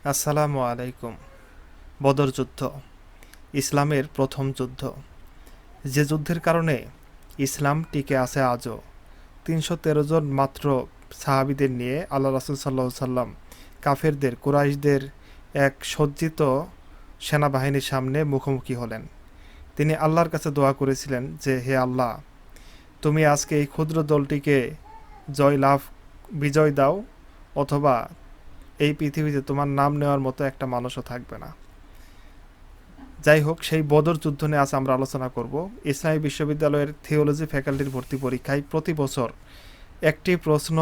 আসসালামু আলাইকুম। বদর যুদ্ধ ইসলামের প্রথম যুদ্ধ, যে যুদ্ধের কারণে ইসলাম টিকে আছে আজও। ৩১৩ জন মাত্র সাহাবীদের নিয়ে আল্লাহ রাসূল সাল্লাল্লাহু আলাইহি সাল্লাম কাফেরদের, কুরাইশদের এক সজ্জিত সেনাবাহিনীর সামনে মুখোমুখি হলেন। তিনি আল্লাহর কাছে দোয়া করেছিলেন যে, হে আল্লাহ, তুমি আজকে এই ক্ষুদ্র দলটিকে বিজয় দাও, অথবা এই পৃথিবীতে তোমার নাম নেওয়ার মতো একটা মানুষও থাকবে না। যাই হোক, সেই বদর যুদ্ধ নিয়ে আজ আমরা আলোচনা করব। ইসলামী বিশ্ববিদ্যালয়ের থিওলজি ফ্যাকাল্টির ভর্তি পরীক্ষায় প্রতি বছর একটি প্রশ্ন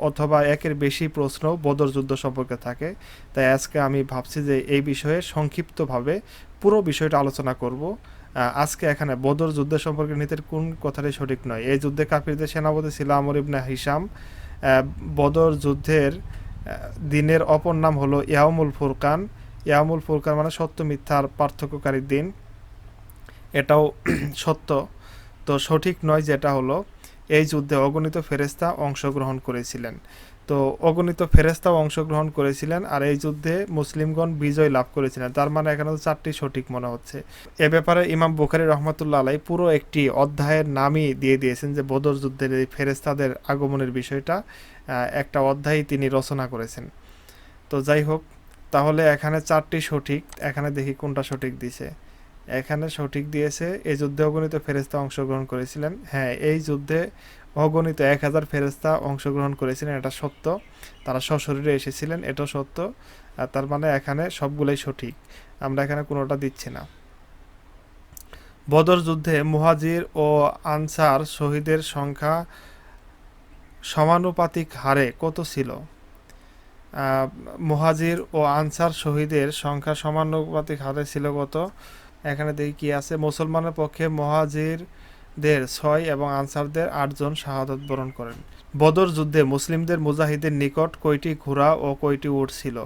অথবা একের বেশি প্রশ্ন বদর যুদ্ধ সম্পর্কে থাকে। তাই আজকে আমি ভাবছি যে এই বিষয়ে সংক্ষিপ্তভাবে পুরো বিষয়টা আলোচনা করব। আজকে এখানে বদর যুদ্ধ সম্পর্কে নিতের কোন কথাটাই সঠিক নয়। এই যুদ্ধে কাফিরদের সেনাপতি ছিল আমর ইবনে হিসাম। বদর যুদ্ধের দিনের অপর নাম হলো ইয়াউমুল ফুরকান। ইয়ামুল ফুরকান মানে সত্য মিথ্যার পার্থক্যকারী দিন, এটাও সত্য। তো সঠিক নয় যেটা হলো, এই যুদ্ধে অগণিত ফেরেস্তা অংশগ্রহণ করেছিলেন। তো অগণিত ফেরেস্তাও অংশগ্রহণ করেছিলেন, আর এই যুদ্ধে মুসলিমগণ বিজয় লাভ করেছিলেন। তার মানে এখানে তো চারটি সঠিক মনে হচ্ছে। এ ব্যাপারে ইমাম বুখারী রহমতুল্লাহ আলাই পুরো একটি অধ্যায়ের নামই দিয়ে দিয়েছেন, যে বদর যুদ্ধের এই ফেরেস্তাদের আগমনের বিষয়টা একটা অধ্যায় তিনি রচনা করেছেন। তো যাই হোক, তাহলে এখানে চারটি সঠিক। এখানে দেখি কোনটা সঠিক দিছে। এখানে সঠিক দিয়েছে, এই যুদ্ধে অগণিত ফেরেস্তা অংশগ্রহণ করেছিলেন। হ্যাঁ, এই যুদ্ধে অগণিত 1000 ফেরেস্তা অংশগ্রহণ করেছিলেন, এটা সত্য। তারা সশরীরে এসেছিলেন, এটাও সত্য। আর তার মানে এখানে সবগুলোই সঠিক, আমরা এখানে কোনোটা দিচ্ছি না। বদর যুদ্ধে মুহাজির ও আনসার শহীদের সংখ্যা সমানুপাতিক হারে কত ছিল? মুহাজির ও আনসার শহীদের সংখ্যা সমানুপাতিক হারে ছিল কত? এখানে দেখি কি আছে। মুসলমানের পক্ষে মুহাজিরদের 6 এবং আনসারদের 8 জন শাহাদাত বরণ করেন। বদর যুদ্ধে মুসলিমদের মুজাহিদের নিকট কয়টি ঘোড়া ও কয়টি উট ছিল?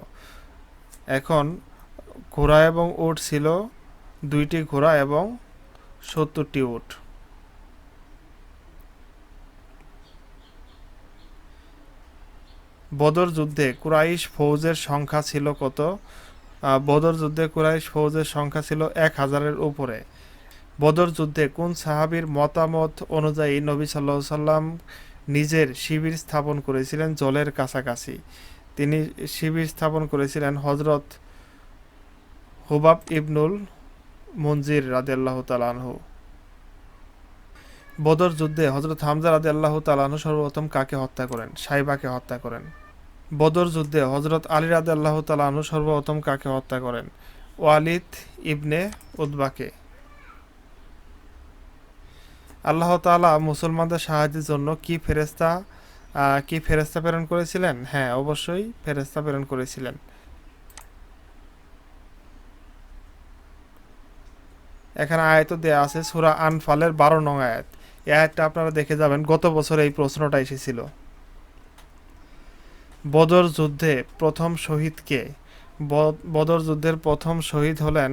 এখন ঘোড়া এবং উট ছিল 2টি ঘোড়া এবং 70টি উট। বদর যুদ্ধে কুরাইশ ফৌজের সংখ্যা ছিল কত? বদর যুদ্ধে কুরাইশ ফৌজের সংখ্যা ছিল 1000-এর উপরে। বদর যুদ্ধে কোন সাহাবীর মতামত অনুযায়ী নবী সাল্লাল্লাহু আলাইহি সাল্লাম নিজের শিবির স্থাপন করেছিলেন জলের কাছাকাছি? তিনি শিবির স্থাপন করেছিলেন হযরত হুবাব ইবনুল মুনজির রাদিয়াল্লাহু তাআলা আনহু। বদর যুদ্ধে হযরত হামজা রাদিয়াল্লাহু তাআলা আনহু সর্বপ্রথম কাকে হত্যা করেন? সাইবাকে হত্যা করেন। বদর যুদ্ধে হযরত আলী রাদিয়াল্লাহু তাআলা আনহু সর্বপ্রথম কাকে হত্যা করেন? ওয়ালিদ ইবনে উতবাকে। আল্লাহ তাআলা মুসলমানদের সাহায্যের জন্য কি ফেরেশতা প্রেরণ করেছিলেন? হ্যাঁ, অবশ্যই ফেরেশতা প্রেরণ করেছিলেন। এখানে আয়াত দেয়া আছে, সূরা আনফালের 12 নং আয়াত। এই আয়াতটা আপনারা দেখে যাবেন, গত বছর এই প্রশ্নটা এসেছিল। বদর যুদ্ধে প্রথম শহীদ কে? বদর যুদ্ধের প্রথম শহীদ হলেন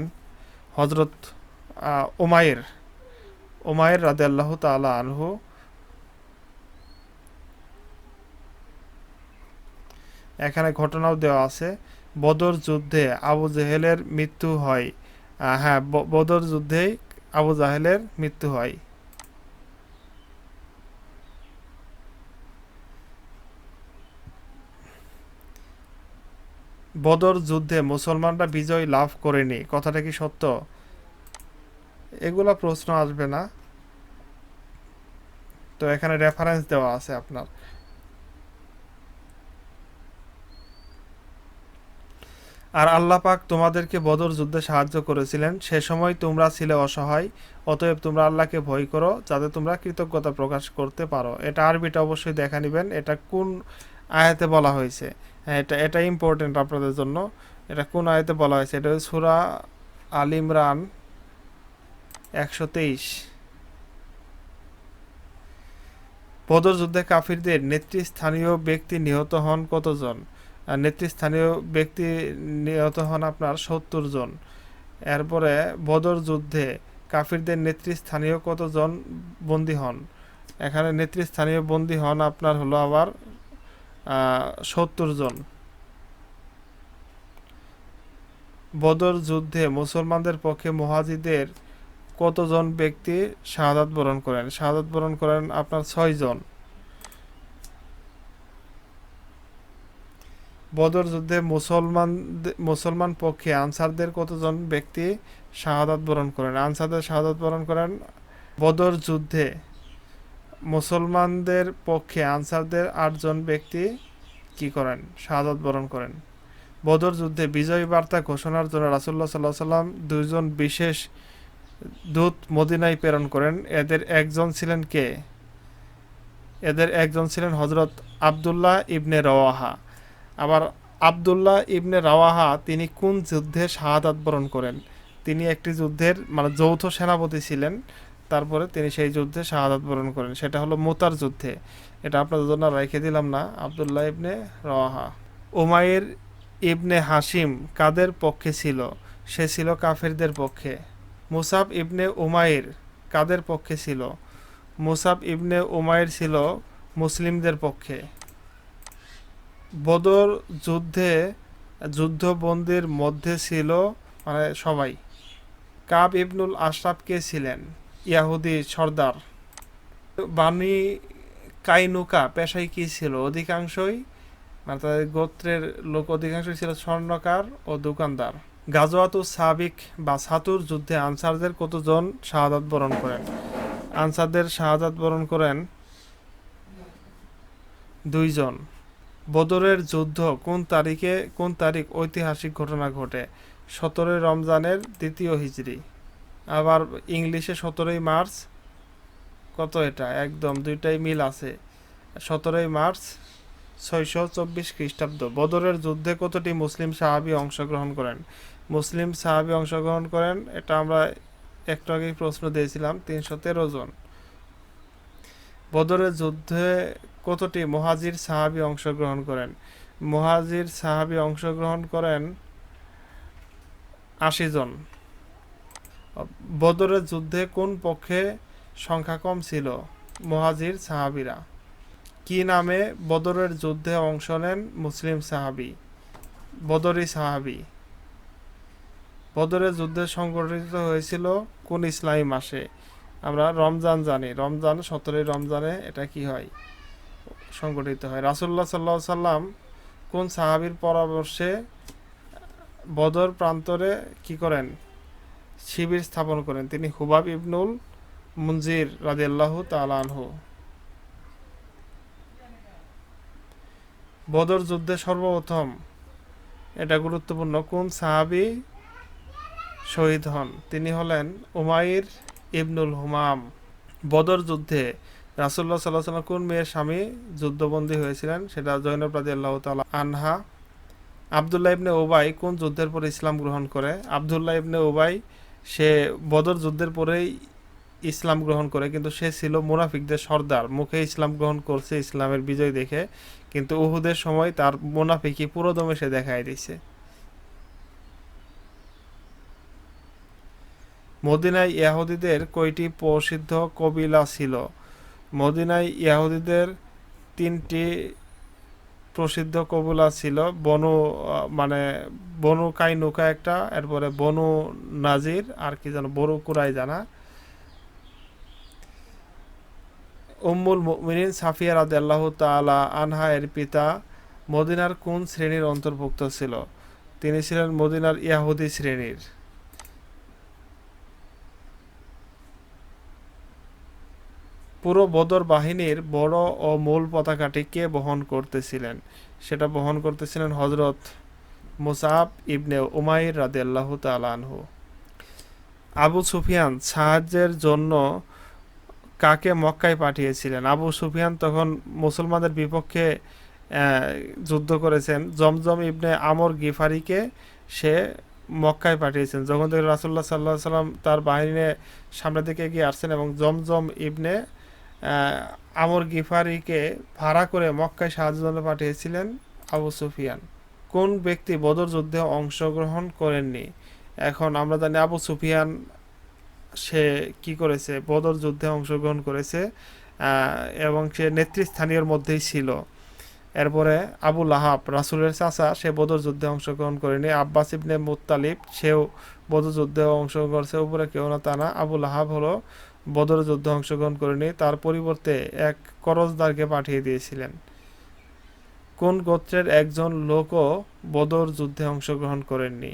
হযরত উমাইর উমাইর রাদিয়াল্লাহু তাআলা আনহু। এখানে ঘটনাও দেওয়া আছে। বদর যুদ্ধে আবু জেহেলের মৃত্যু হয়। হ্যাঁ, বদর যুদ্ধেই আবু জাহেলের মৃত্যু হয়। বদর যুদ্ধে মুসলমানরা বিজয় লাভ করেনি, কথাটা কি সত্য? এগুলা প্রশ্ন আসবে না, তো এখানে রেফারেন্স দেওয়া আছে আপনার। আর আল্লাহ পাক তোমাদেরকে বদর যুদ্ধে সাহায্য করেছিলেন, সে সময় তোমরা ছিলে অসহায়। অতএব তোমরা আল্লাহকে ভয় করো, যাতে তোমরা কৃতজ্ঞতা প্রকাশ করতে পারো। এটা আরবিটা অবশ্যই দেখা নেবেন, এটা কোন আয়াতে বলা হয়েছে। হ্যাঁ, এটা ইম্পর্টেন্ট আপনাদের জন্য। এটা কোন আয়াতে বলা হয়েছে? এটা সূরা আল ইমরান 123। বদর যুদ্ধে কাফিরদের নেতৃস্থানীয় ব্যক্তি নিহত হন কতজন? নেতৃস্থানীয় ব্যক্তি নিহত হন আপনার 70 জন। এরপরে বদর যুদ্ধে কাফিরদের নেতৃস্থানীয় কতজন বন্দী হন? এখানে নেতৃস্থানীয় বন্দী হন আপনার হলো আবার 70 জন। বদর যুদ্ধে মুসলমানদের পক্ষে মুহাজিরদের কতজন ব্যক্তি শাহাদাত বরণ করেন? শাহাদাত বরণ করেন আপনার 6 জন। বদর যুদ্ধে মুসলমান পক্ষে আনসারদের কতজন ব্যক্তি শাহাদাত বরণ করেন? আনসারদের শাহাদাত বরণ করেন। বদর যুদ্ধে মুসলমানদের পক্ষে আনসারদের 8 জন ব্যক্তি কি করেন? শাহাদাত বরণ করেন। বদর যুদ্ধে বিজয় বার্তা ঘোষণার জন্য রাসূলুল্লাহ সাল্লাল্লাহু আলাইহি ওয়াসাল্লাম 2 জন বিশেষ দূত মদিনায় প্রেরণ করেন। এদের একজন ছিলেন কে? এদের একজন ছিলেন হযরত আব্দুল্লাহ ইবনে রাওয়াহা। আবার আব্দুল্লাহ ইবনে রাওয়াহা তিনি কোন যুদ্ধে শাহাদাত বরণ করেন? তিনি একটি যুদ্ধের মানে যৌথ সেনাপতি ছিলেন, তারপরে তিনি সেই যুদ্ধে শাহাদাত বরণ করেন, সেটা হলো মুতার যুদ্ধে। এটা আপনাদের জন্য রেখে দিলাম না, আব্দুল্লাহ ইবনে রাওয়াহা। উমাইর ইবনে হাশিম কাদের পক্ষে ছিল? সে ছিল কাফেরদের পক্ষে। মুসাব ইবনে উমাইর কাদের পক্ষে ছিল? মুসাব ইবনে উমাইর ছিল মুসলিমদের পক্ষে। বদর যুদ্ধে যুদ্ধবন্দির মধ্যে ছিল মানে সবাই। কাব ইবনুল আশরাফ কে ছিলেন? ইয়াহুদি সর্দার। বানি কাইনুকা পেশায় কি ছিল? অধিকাংশই মানে তাদের গোত্রের লোক অধিকাংশই ছিল স্বর্ণকার ও দোকানদার। গাজওয়াতুস সাবিক বা সাতুর যুদ্ধে আনসারদের কতজন শাহাদাত বরণ করেন? আনসারদের শাহাদাত বরণ করেন 2 জন। বদরের যুদ্ধ কোন তারিখ ঐতিহাসিক ঘটনা ঘটে? 17 রমজানের 2য় হিজরি। আবার ইংলিশে 17 মার্চ। কত এটা? একদম দুইটাই মিল আছে। 17 মার্চ 624 খ্রিস্টাব্দ। বদরের যুদ্ধে কতটি মুসলিম সাহাবী অংশগ্রহণ করেন? মুসলিম সাহাবী অংশগ্রহণ করেন, এটা আমরা একটু আগেই প্রশ্ন দিয়েছিলাম, 313 জন। বদরের যুদ্ধে কতটি মুহাজির সাহাবী অংশগ্রহণ করেন? মুহাজির সাহাবী অংশগ্রহণ করেন 80 জন। বদরের যুদ্ধে কোন পক্ষে সংখ্যা কম ছিল? মুহাজির সাহাবীরা। কি নামে বদরের যুদ্ধে অংশ নেন মুসলিম সাহাবী? বদরি সাহাবী। বদরের যুদ্ধে সংগঠিত হয়েছিল কোন ইসলামী মাসে? আমরা রমজান জানি, রমজান 17 রমজানে এটা কি হয়? সংগঠিত হয়। রাসূলুল্লাহ সাল্লাল্লাহু আলাইহি সাল্লাম কোন সাহাবীর পরামর্শে বদর প্রান্তরে কি করেন? শিবির স্থাপন করেন। তিনি হুবাব ইবনুল মুনজির রাদিয়াল্লাহু তাআলা আনহু। বদর যুদ্ধে সর্বপ্রথম, এটা গুরুত্বপূর্ণ, কোন সাহাবী শহীদ হন? তিনি হলেন উমাইর ইবনুল হুমাম। বদর যুদ্ধে রাসূলুল্লাহ সাল্লাল্লাহু আলাইহি ওয়াসাল্লাম কোন মেয়ের স্বামী যুদ্ধবন্দী হয়েছিলেন? সেটা জয়নব রাদিয়াল্লাহু তাআলা আনহা। আব্দুল্লাহ ইবনে উবাই কোন যুদ্ধের পরে ইসলাম গ্রহণ করে? আব্দুল্লাহ ইবনে উবাই সে বদর যুদ্ধের পরেই ইসলাম গ্রহণ করে, কিন্তু সে ছিল মুনাফিকদের সর্দার। মুখে ইসলাম গ্রহণ করছে ইসলামের বিজয় দেখে, কিন্তু উহুদের সময় তার মুনাফিকি পুরোদমে সে দেখায় দিয়েছে। মদিনায় ইহুদিদের কয়টি প্রসিদ্ধ কবিলা ছিল? মদিনায় ইহুদিদের 3টি প্রসিদ্ধ কবিলা ছিল। মানে বনু কাইনুকা একটা, এরপরে বনু নাজির, আর কি যেন বনু কুরাইজা। উম্মুল মুমিনিন সাফিয়া রাদিয়াল্লাহু তাআলা আনহা এর পিতা মদিনার কোন শ্রেণীর অন্তর্ভুক্ত ছিল? তিনি ছিলেন মদিনার ইহুদি শ্রেণীর। পুরো বদর বাহিনীর বড় ও মূল পতাকাটি কে বহন করতেছিলেন? সেটা বহন করতেছিলেন হযরত মুসআব ইবনে উমাইর রাদিয়াল্লাহু তাআলা আনহু। আবু সুফিয়ান সাহায্যের জন্য কাকে মক্কায় পাঠিয়েছিলেন? আবু সুফিয়ান তখন মুসলমানদের বিপক্ষে যুদ্ধ করেছেন। জমজম ইবনে আমর গিফারিকে সে মক্কায় পাঠিয়েছেন। যখন থেকে রাসূলুল্লাহ সাল্লাল্লাহু আলাইহি সাল্লাম তার বাহিনী সামনের দিকে এগিয়ে আসছেন এবং জমজম ইবনে আমর গিফারিকে ভাড়া করে মক্কায় সাহায্যের জন্য পাঠিয়েছিলেন আবু সুফিয়ান। কোন ব্যক্তি বদর যুদ্ধে অংশগ্রহণ করেননি? এখন আমরা জানি আবু সুফিয়ান সে কি করেছে? বদর যুদ্ধে অংশগ্রহণ করেছে এবং সে নেতৃস্থানীয়র মধ্যেই ছিল। এরপরে আবু লাহাব রাসূলের চাচা, সে বদর যুদ্ধে অংশগ্রহণ করেনি। আব্বাস ইবনে মুত্তালিব, সেও বদর যুদ্ধে অংশগ্রহণ করেছে। উপরে কেউ না তা না, আবু লাহাব হলো বদর যুদ্ধে অংশগ্রহণ করেনি, তার পরিবর্তে এক করজদারকে পাঠিয়ে দিয়েছিলেন। কোন গোত্রের একজন লোকও বদর যুদ্ধে অংশগ্রহণ করেননি?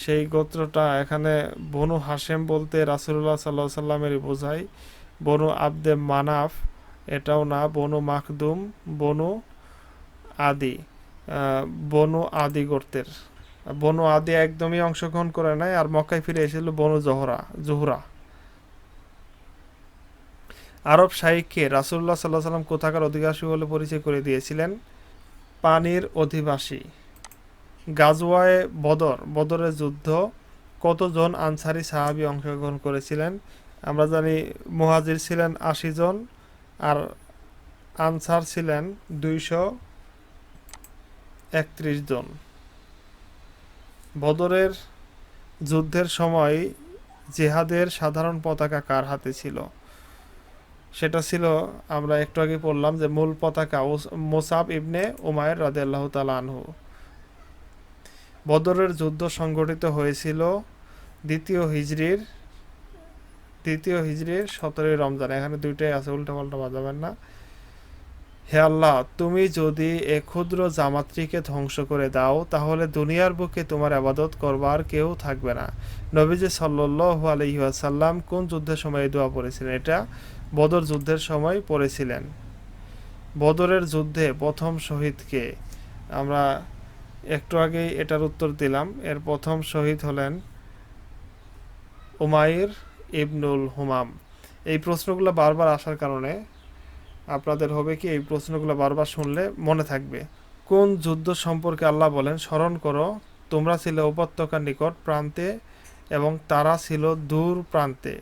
সেই গোত্রটা এখানে বনু হাশেম বলতে রাসূলুল্লাহ সাল্লাল্লাহু আলাইহি সাল্লামেরই বোঝায়। বনু আব্দে মানাফ এটাও না, বনু মাখদুম, বনু আদি, বনু আদি গোত্রের। বনু আদি একদমই অংশগ্রহণ করে নাই, আর মক্কায় ফিরে এসেছিল বনু জোহরা। আরব শাহীকে রাসূলুল্লাহ সাল্লাল্লাহু আলাইহি সাল্লাম কোথাকার অধিবাসী বলে পরিচয় করে দিয়েছিলেন? পানির অধিবাসী। গাজওয়ায়ে বদরের যুদ্ধ কতজন আনসারী সাহাবী অংশগ্রহণ করেছিলেন? আমরা জানি মুহাজির ছিলেন ৮০ জন, আর আনসার ছিলেন ২৩১ জন। বদরের যুদ্ধের সময় জিহাদের সাধারণ পতাকা কার হাতে ছিল? সেটা ছিল, আমরা একটু আগে পড়লাম যে মূল পতাকা মুসাব ইবনে উমাইর রাদিয়াল্লাহু তাআলা আনহু। বদরের যুদ্ধ সংঘটিত হয়েছিল দ্বিতীয় হিজরির ১৭ই রমজান। এখানে দুইটাই আছে, উল্টাপাল্টা বাজাবেন না। হে আল্লাহ, তুমি যদি এ ক্ষুদ্র জামাত্রীকে ধ্বংস করে দাও, তাহলে দুনিয়ার বুকে তোমার ইবাদত করবার কেউ থাকবে না। নবীজি সাল্লাল্লাহু আলাইহি ওয়াসাল্লাম কোন যুদ্ধের সময় এই দোয়া পড়েছিলেন? এটা বদর যুদ্ধের সময় পড়েছিলেন। বদরের যুদ্ধে প্রথম শহীদকে, আমরা একটু আগেই এটার উত্তর দিলাম। এর প্রথম শহীদ হলেন উমাইর ইবনুল হুমাম। এই প্রশ্নগুলো বারবার আসার কারণে আপনাদের হবে কি, এই প্রশ্নগুলো বারবার শুনলে মনে থাকবে। কোন যুদ্ধ সম্পর্কে আল্লাহ বলেন, স্মরণ করো, তোমরা ছিলে উপত্যকার নিকট প্রান্তে এবং তারা ছিল দূর প্রান্তে?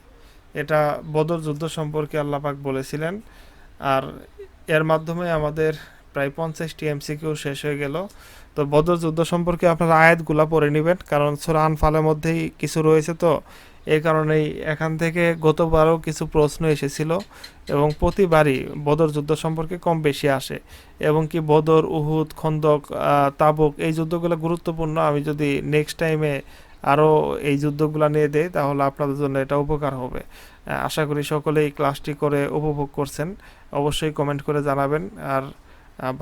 এটা বদর যুদ্ধ সম্পর্কে আল্লাহ পাক বলেছিলেন। আর এর মাধ্যমে আমাদের প্রায় 50টি এমসিকিউ শেষ হয়ে গেল। তো বদর যুদ্ধ সম্পর্কে আপনারা আয়াতগুলা পড়ে নেবেন, কারণ সূরা আনফালের মধ্যেই কিছু রয়েছে, তো এই কারণেই এখান থেকে গতবারও কিছু প্রশ্ন এসেছিল এবং প্রতিবারই বদর যুদ্ধ সম্পর্কে কম বেশি আসে। এবং কি বদর, উহুদ, খন্দক, তাবুক, এই যুদ্ধগুলো গুরুত্বপূর্ণ। আমি যদি নেক্সট টাইমে আরও এই যুদ্ধগুলো নিয়ে দেই, তাহলে আপনাদের জন্য এটা উপকার হবে। আশা করি সকলেই ক্লাসটি করে উপভোগ করছেন। অবশ্যই কমেন্ট করে জানাবেন। আর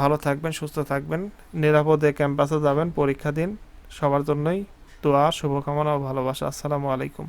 ভালো থাকবেন, সুস্থ থাকবেন, নিরাপদে ক্যাম্পাসে যাবেন পরীক্ষা দিন। সবার জন্যই দোয়া, শুভকামনা ও ভালোবাসা। আসসালামু আলাইকুম।